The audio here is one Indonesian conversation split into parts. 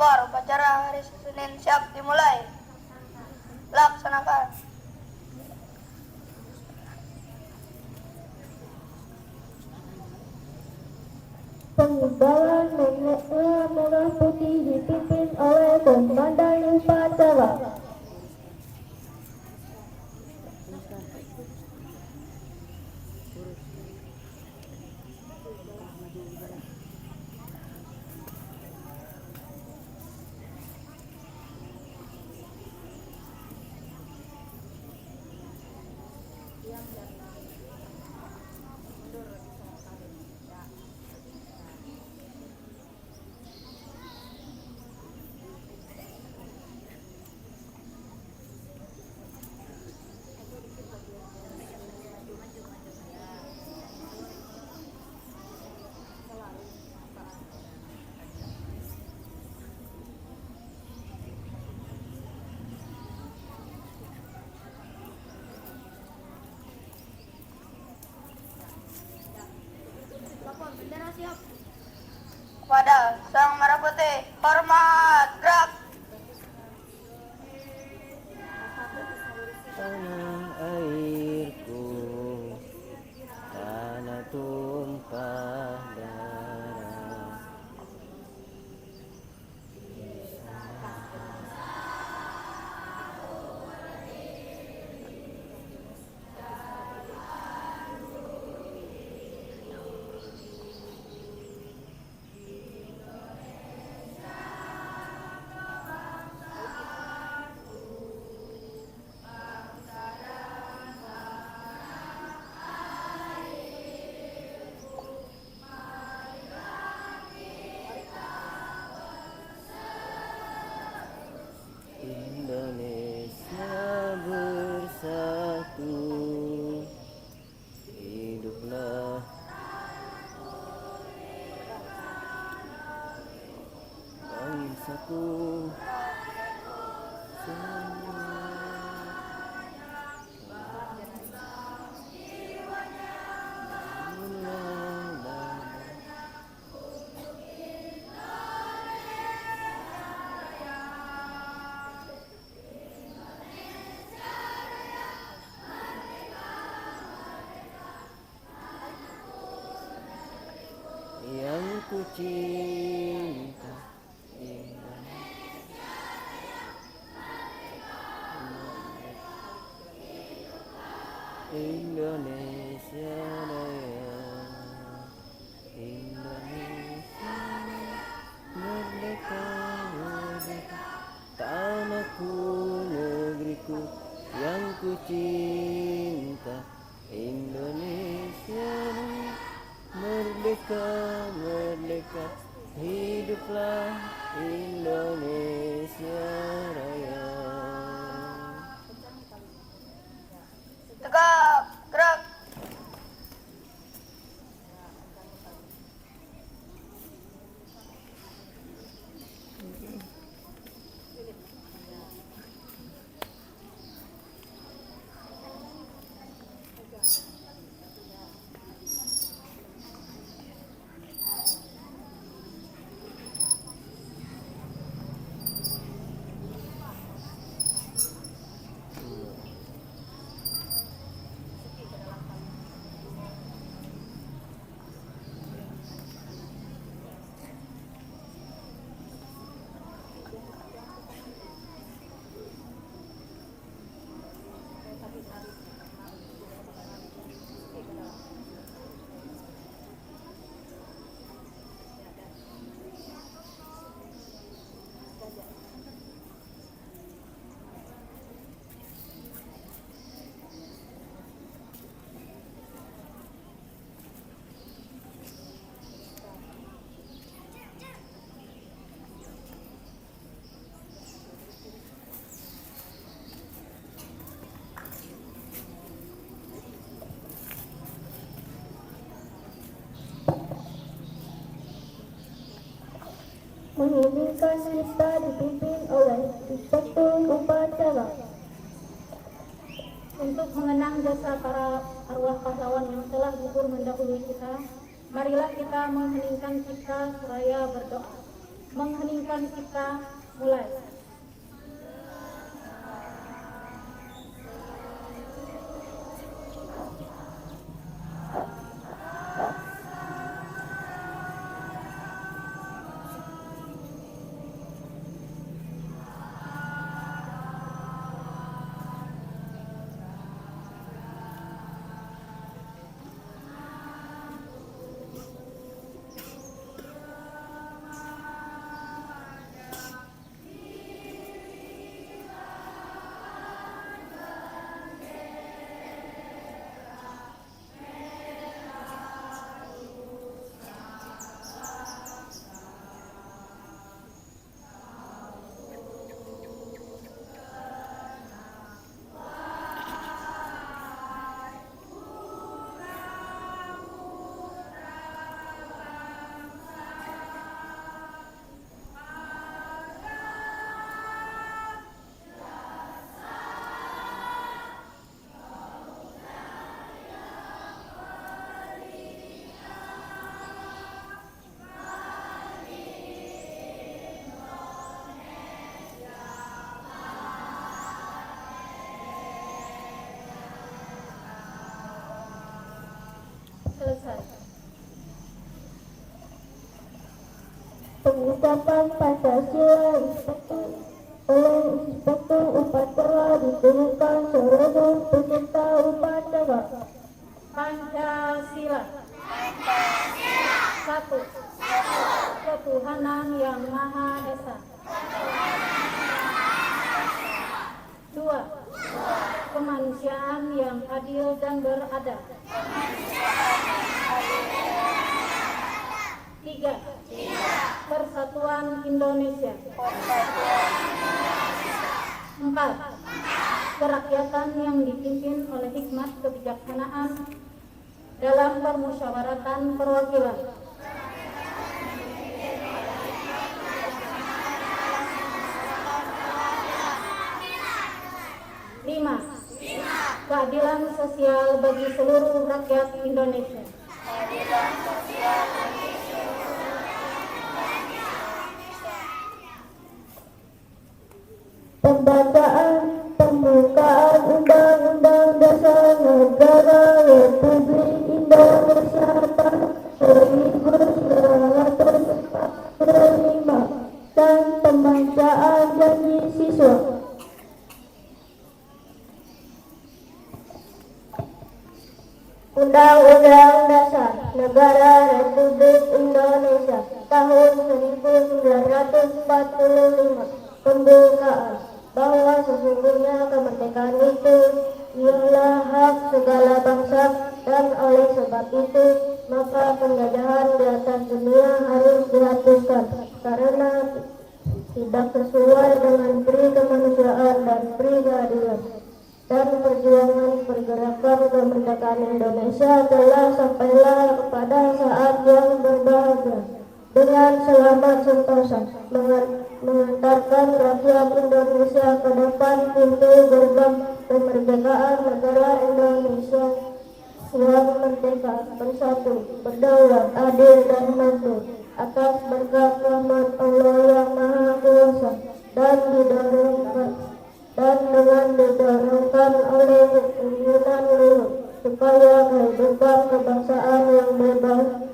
Lapor, upacara hari Senin siap dimulai. Laksanakan. Pengibaran bendera merah putih dipimpin oleh komandan upacara. Kepada Sang Merah Putih, hormat, gerak. Tanah airku, tanah tumpah darah. Indonesia bersatu, hiduplah bangsaku semua. Yang ku cinta, Indonesia Raya, Indonesia merdeka, merdeka, tanahku, negeriku yang ku cinta. Indonesia merdeka, merdeka, hiduplah Indonesia Raya. Tegap, gerak. Mengirimkan kita dipimpin oleh Inspektur Upacara. Untuk mengenang jasa para arwah pahlawan yang telah gugur mendahului kita, marilah kita mengheningkan cipta seraya berdoa. Mengheningkan cipta, mulai. Selesai. Pengucapan Pancasila oleh Inspektur Upacara ditujukan seluruh peserta upacara. Pancasila. Satu. Ketuhanan yang Maha Esa. Dua. Kemanusiaan yang adil dan beradab. Tiga. Persatuan Indonesia. Empat. Kerakyatan yang dipimpin oleh hikmat kebijaksanaan dalam permusyawaratan perwakilan. Lima. Keadilan sosial bagi seluruh rakyat Indonesia. Pembacaan pembukaan Undang-Undang Dasar Negara Republik Indonesia tahun 1945 dan pembacaan janji siswa. Undang-Undang Dasar Negara Republik Indonesia tahun 1945 pembukaan bahwa sesungguhnya kemerdekaan itu ialah hak segala bangsa, dan oleh sebab itu maka penjajahan di atas dunia harus dihapuskan karena tidak sesuai dengan pri kemanusiaan dan pri keadilan. Dan perjuangan pergerakan kemerdekaan Indonesia telah sampailah kepada saat yang berbahagia dengan selamat sentosa mengantarkan rakyat Indonesia ke depan pintu gerbang kemerdekaan negara Indonesia yang merdeka, bersatu, berdaulat, adil dan makmur atas berkat rahmat Allah yang Maha Kuasa, dan dengan didorongkan oleh keinginan luhur supaya kehidupan kebangsaan yang bebas,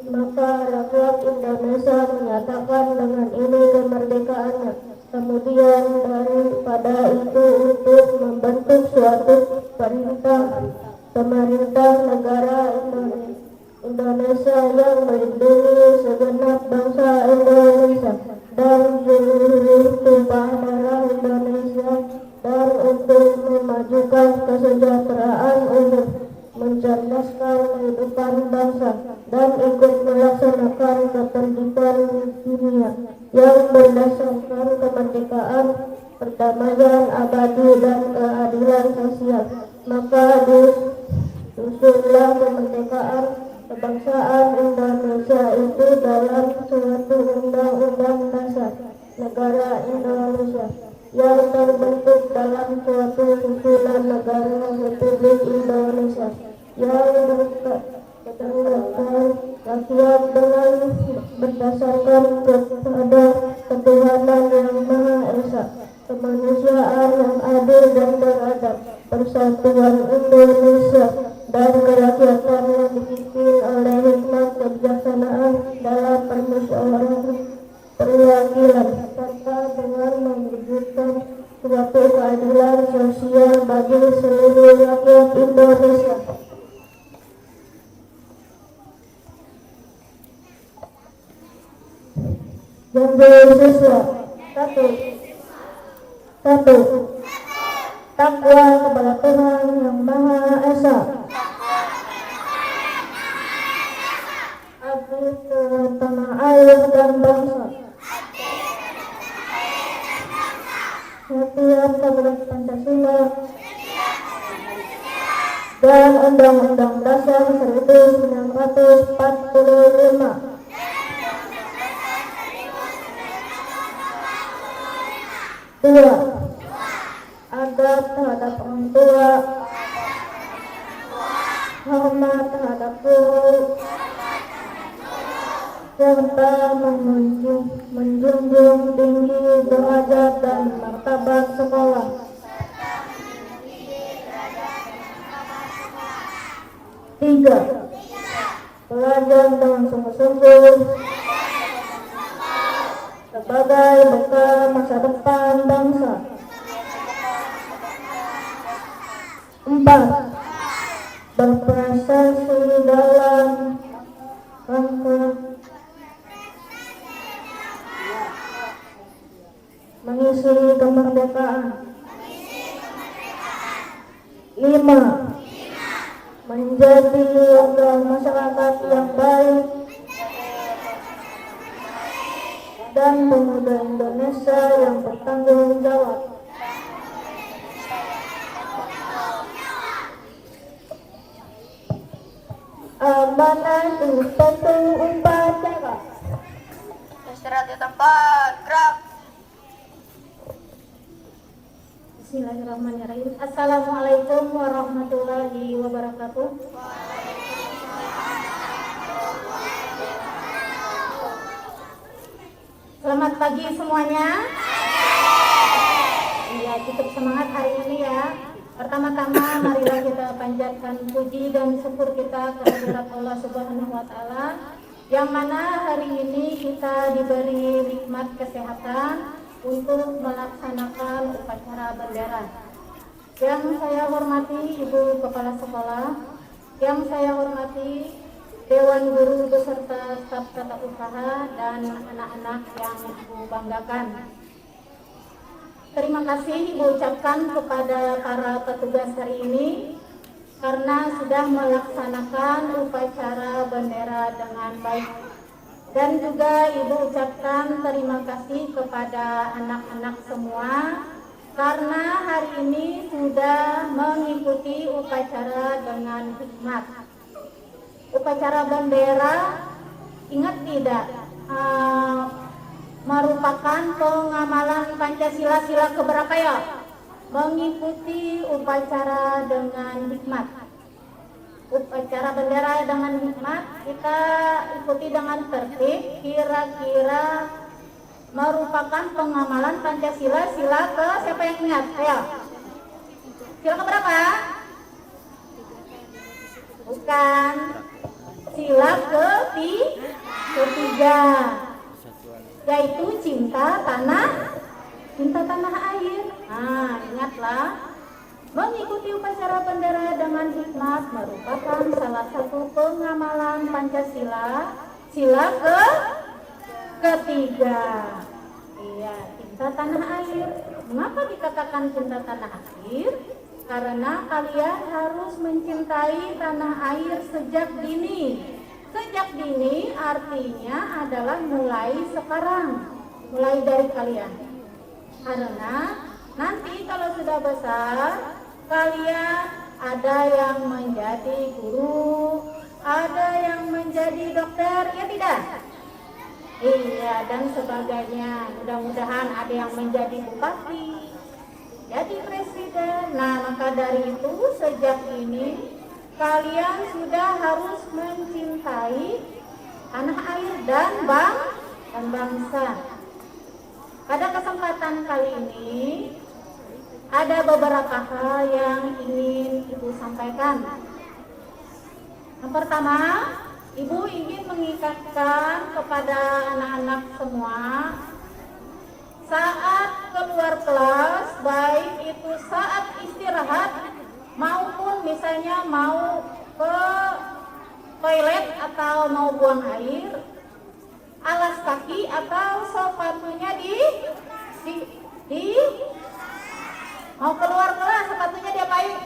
maka rakyat Indonesia menyatakan dengan ini kemerdekaannya. Kemudian daripada itu untuk membentuk suatu pemerintah negara Indonesia yang melindungi segenap bangsa Indonesia dan seluruh tumpah darah Indonesia, dan untuk memajukan kesejahteraan umum, mencerdaskan kehidupan bangsa, dan ikut melaksanakan ketertiban dunia yang berdasarkan kemerdekaan, perdamaian abadi dan keadilan sosial. Maka disusunlah kemerdekaan kebangsaan Indonesia itu dalam suatu undang-undang dasar negara Indonesia yang terbentuk dalam suatu susunan negara Republik Indonesia berdasarkan rakyat dengan berdasarkan kepada ketuhanan yang Maha Esa, kemanusiaan yang adil dan beradab, persatuan Indonesia dan kerakyatan yang dipimpin oleh hikmat kebijaksanaan dalam permusyawaratan perwakilan serta dengan mewujudkan suatu keadilan sosial bagi seluruh rakyat Indonesia. Janji siswa satu, takwa kepada Tuhan yang Maha Esa, abdi terhadap tanah air dan bangsa, setia kepada Pancasila dan Undang-Undang Dasar 1945. Dua, adab terhadap orang tua, hormat terhadap guru, serta menjunjung tinggi derajat dan martabat sekolah. Tiga, belajar dengan sungguh-sungguh sebagai bekal masa depan bangsa. Empat, berprestasi dalam rangka mengisi kemerdekaan. Lima, menjadi warga masyarakat yang baik dan pemuda Indonesia yang bertanggung jawab. Amanah suatu upacara. Istirahat di tempat. Gerak. Bismillahirrahmanirrahim. Assalamualaikum warahmatullahi wabarakatuh. Selamat pagi semuanya. Ya, cukup semangat hari ini ya. Pertama-tama marilah kita panjatkan puji dan syukur kita kehadirat Allah Subhanahu wa taala yang mana hari ini kita diberi nikmat kesehatan untuk melaksanakan upacara bendera. Yang saya hormati Ibu Kepala Sekolah, yang saya hormati Dewan Guru beserta staf tata usaha dan anak-anak yang Ibu banggakan. Terima kasih Ibu ucapkan kepada para petugas hari ini karena sudah melaksanakan upacara bendera dengan baik. Dan juga Ibu ucapkan terima kasih kepada anak-anak semua karena hari ini sudah mengikuti upacara dengan hikmat. Upacara bendera, ingat tidak, merupakan pengamalan Pancasila sila keberapa ya? Mengikuti upacara dengan hikmat. Upacara bendera dengan hikmat kita ikuti dengan tertib, kira-kira merupakan pengamalan Pancasila sila ke siapa yang ingat? Ayo. Sila keberapa? Bukan. Sila ketiga, yaitu cinta tanah air. Nah, ingatlah, mengikuti upacara bendera dengan hikmat merupakan salah satu pengamalan Pancasila sila ketiga. Iya, cinta tanah air. Mengapa dikatakan cinta tanah air? Karena kalian harus mencintai tanah air sejak dini. Sejak dini artinya adalah mulai sekarang, mulai dari kalian. Karena nanti kalau sudah besar, kalian ada yang menjadi guru, ada yang menjadi dokter, ya tidak? Iya, dan sebagainya. Mudah-mudahan ada yang menjadi bupati, jadi presiden. Nah, maka dari itu sejak ini kalian sudah harus mencintai tanah air dan bangsa. Pada kesempatan kali ini ada beberapa hal yang ingin Ibu sampaikan. Yang pertama, Ibu ingin mengingatkan kepada anak-anak semua, saat keluar kelas, baik itu saat istirahat maupun misalnya mau ke toilet atau mau buang air, alas kaki atau sepatunya mau keluar kelas sepatunya diapain?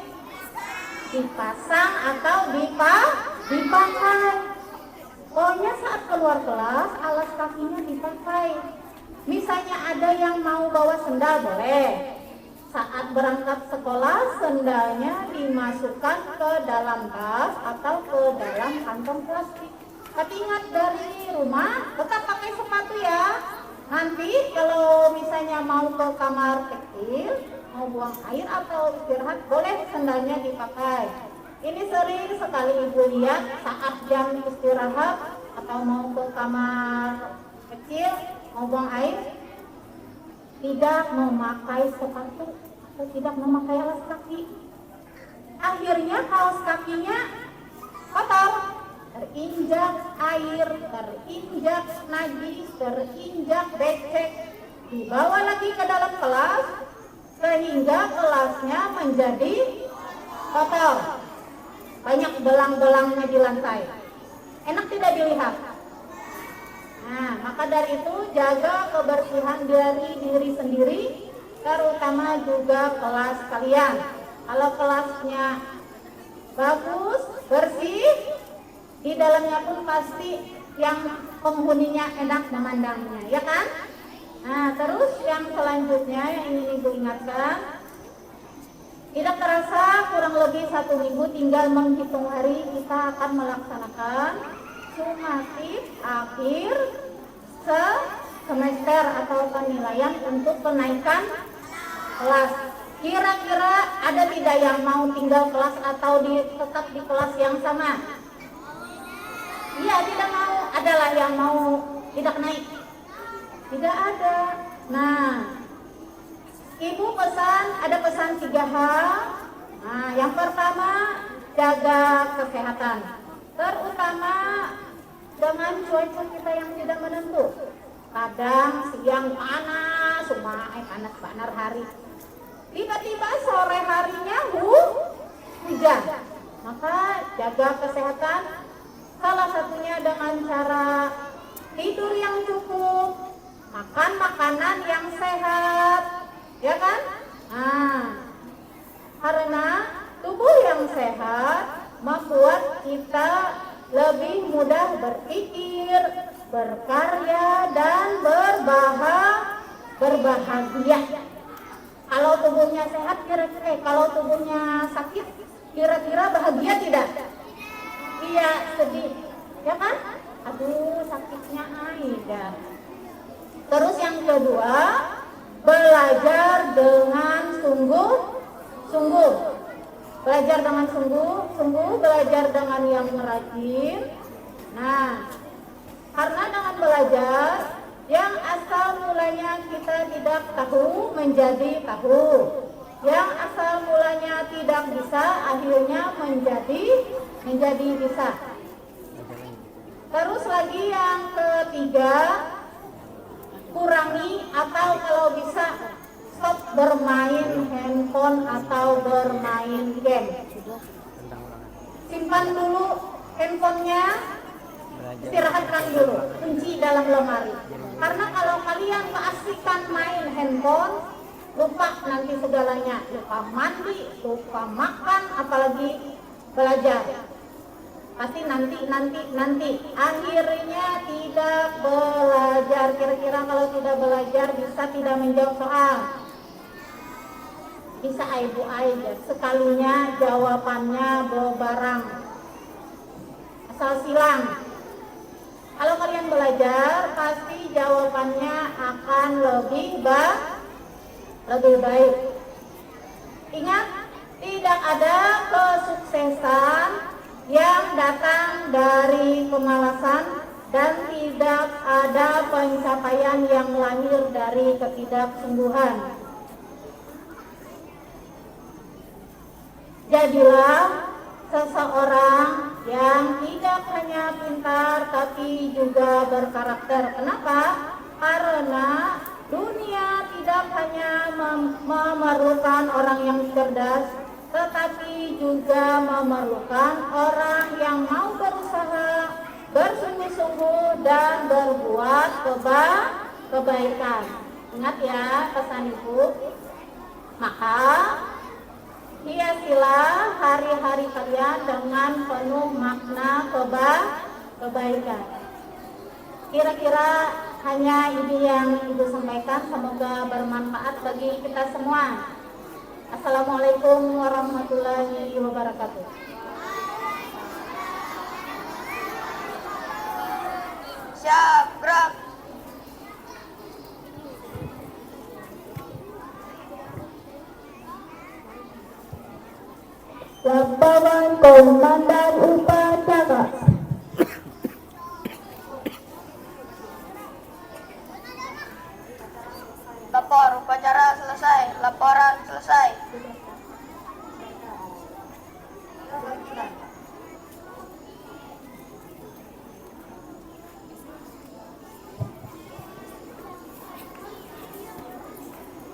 Dipasang atau dipakai. Pokoknya saat keluar kelas alas kakinya dipakai. Misalnya ada yang mau bawa sendal boleh. Saat berangkat sekolah sendalnya dimasukkan ke dalam tas atau ke dalam kantong plastik. Tapi ingat dari rumah tetap pakai sepatu ya. Nanti kalau misalnya mau ke kamar kecil, mau buang air atau istirahat, boleh sendalnya dipakai. Ini sering sekali Ibu lihat saat jam istirahat atau mau ke kamar kecil, mau buang air, tidak memakai sepatu atau tidak memakai alas kaki. Akhirnya kaos kakinya kotor, terinjak air, terinjak najis, terinjak becek, dibawa lagi ke dalam kelas sehingga kelasnya menjadi kotor, banyak belang-belangnya di lantai, enak tidak dilihat. Nah, maka dari itu jaga kebersihan dari diri sendiri, terutama juga kelas kalian. Kalau kelasnya bagus, bersih, di dalamnya pun pasti yang penghuninya enak memandangnya, ya kan? Nah, terus yang selanjutnya yang ingin Ibu ingatkan, tidak terasa kurang lebih 1 minggu tinggal menghitung hari kita akan melaksanakan sumatif akhir semester atau penilaian untuk kenaikan kelas. Kira-kira ada tidak yang mau tinggal kelas atau tetap di kelas yang sama? Iya, tidak mau. Adalah yang mau tidak naik? Tidak ada. Nah, Ibu ada pesan 3 hal. Nah, yang pertama, jaga kesehatan, terutama dengan cuaca kita yang tidak menentu. Kadang siang panas, panas banar hari. Tiba-tiba sore harinya hujan. Maka jaga kesehatan. Salah satunya dengan cara tidur yang cukup, makan makanan yang sehat, ya kan? Nah, karena tubuh yang sehat membuat kita lebih mudah berpikir, berkarya, dan berbahagia. Kalau tubuhnya sehat, kalau tubuhnya sakit, kira-kira bahagia tidak? Iya, sedih, ya kan? Aduh, sakitnya Aida. Terus yang kedua, belajar dengan sungguh. Belajar dengan sungguh, belajar dengan yang rajin. Nah, karena dengan belajar, yang asal mulanya kita tidak tahu menjadi tahu. Yang asal mulanya tidak bisa, akhirnya menjadi bisa. Terus lagi yang ketiga, kurangi atau kalau bisa stop bermain handphone atau bermain game. Simpan dulu handphonenya, istirahatkan dulu, kunci dalam lemari. Karena kalau kalian keasikan main handphone, lupa nanti segalanya, lupa mandi, lupa makan, apalagi belajar. Pasti nanti akhirnya tidak belajar. Kira-kira kalau tidak belajar bisa tidak menjawab soal, bisa ibu aja sekalinya jawabannya bebarang, asal silang. Kalau kalian belajar pasti jawabannya akan lebih baik. Ingat, tidak tidak ada kesuksesan yang datang dari kemalasan dan tidak ada pencapaian yang lahir dari ketidaksungguhan. Jadilah seseorang yang tidak hanya pintar tapi juga berkarakter. Kenapa? Karena dunia tidak hanya memerlukan orang yang cerdas, tetapi juga memerlukan orang yang mau berusaha, bersungguh-sungguh dan berbuat kebaikan. Ingat ya pesan Ibu. Maka hiasilah hari-hari kalian dengan penuh makna kebaikan. Kira-kira hanya ini yang Ibu sampaikan, semoga bermanfaat bagi kita semua. Assalamualaikum warahmatullahi wabarakatuh. Siap, gerak. Lapangan Komandan Upacara. Lapor, upacara selesai. Laporan selesai.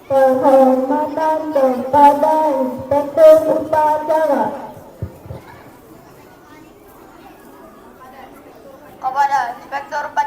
Penghormatan kepada Inspektur Upacara. Kepada Inspektur Upacara.